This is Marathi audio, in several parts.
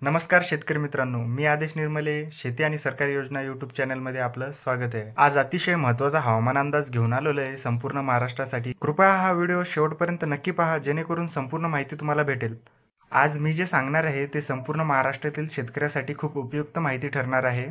नमस्कार शेतकरी मित्रांनो, मी आदेश निर्मले. शेती आणि सरकारी योजना यूट्यूब चॅनलमध्ये आपलं स्वागत आहे. आज अतिशय महत्त्वाचा हवामान अंदाज घेऊन आलेलो आहे संपूर्ण महाराष्ट्रासाठी. कृपया हा व्हिडिओ शेवटपर्यंत नक्की पहा, जेणेकरून संपूर्ण माहिती तुम्हाला भेटेल. आज मी जे सांगणार आहे ते संपूर्ण महाराष्ट्रातील शेतकऱ्यासाठी खूप उपयुक्त माहिती ठरणार आहे.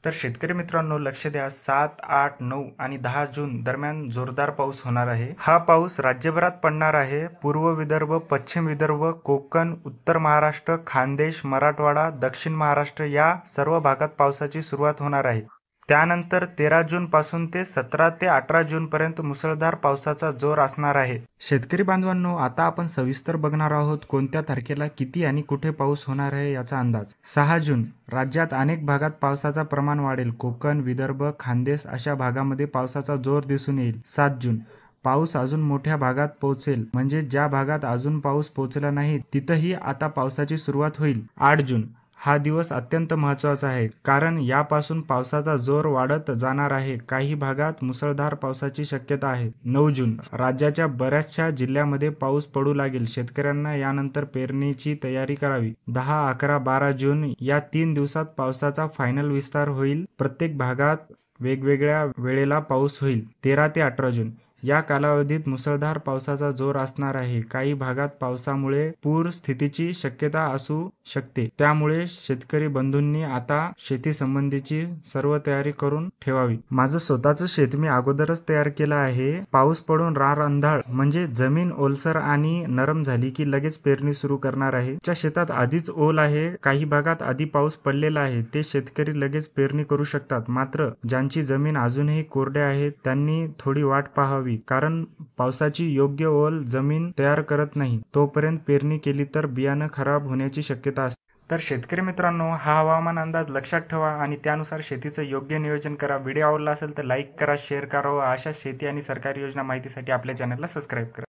तर शेतकरी मित्रांनो, लक्ष द्या. 7, 8, 9 आणि 10 जून दरम्यान जोरदार पाऊस होणार आहे. हा पाऊस राज्यभरात पडणार आहे. पूर्व विदर्भ, पश्चिम विदर्भ, कोकण, उत्तर महाराष्ट्र, खानदेश, मराठवाडा, दक्षिण महाराष्ट्र या सर्व भागात पावसाची सुरुवात होणार आहे. त्यानंतर 13 जून पासून ते 17 ते 18 जून पर्यंत मुसळधार पावसाचा जोर असणार आहे. शेतकरी बांधवांनो, आता आपण सविस्तर बघणार आहोत कोणत्या तारखेला किती आणि कुठे पाऊस होणार आहे याचा अंदाज. 6 जून राज्यात अनेक भागात पावसाचा प्रमाण वाढेल. कोकण, विदर्भ, खानदेश अशा भागामध्ये पावसाचा जोर दिसून येईल. 7 जून पाऊस अजून मोठ्या भागात पोहोचेल, म्हणजे ज्या भागात अजून पाऊस पोहोचला नाही तिथंही आता पावसाची सुरुवात होईल. 8 जून हा दिवस अत्यंत महत्त्वाचा आहे, कारण यापासून पावसाचा जोर वाढत जाणार आहे. काही भागात मुसळधार पावसाची शक्यता आहे. 9 जून राज्याच्या बऱ्याचशा जिल्ह्यामध्ये पाऊस पडू लागेल. शेतकऱ्यांना यानंतर पेरणीची तयारी करावी. 10, 11, 12 जून या 3 दिवसात पावसाचा फायनल विस्तार होईल. प्रत्येक भागात वेगवेगळ्या वेळेला पाऊस होईल. 13 ते 18 जून या कालावधीत मुसळधार पावसाचा जोर असणार आहे. काही भागात पावसामुळे पूर स्थितीची शक्यता असू शकते. त्यामुळे शेतकरी बंधूंनी आता शेती संबंधीची सर्व तयारी करून ठेवावी. माझं स्वतःचं शेत मी अगोदरच तयार केलं आहे. पाऊस पडून रार अंधाळ म्हणजे जमीन ओलसर आणि नरम झाली की लगेच पेरणी सुरू करणार आहे. ज्या शेतात आधीच ओल आहे, काही भागात आधी पाऊस पडलेला आहे, ते शेतकरी लगेच पेरणी करू शकतात. मात्र ज्यांची जमीन अजूनही कोरड्या आहे त्यांनी थोडी वाट पाहावी, कारण पावसाची योग्य ओल जमीन तयार करत नाही. तोपर्यंत पेरणी केली तर बियाणं खराब होण्याची शक्यता असते. तर शेतकरी मित्रांनो, हा हवामान अंदाज लक्षात ठेवा आणि त्यानुसार शेतीचं योग्य नियोजन करा. व्हिडिओ आवडला असेल तर लाईक करा, शेअर करा व अशा शेती आणि सरकारी योजना माहितीसाठी आपल्या चॅनलला सबस्क्राईब करा.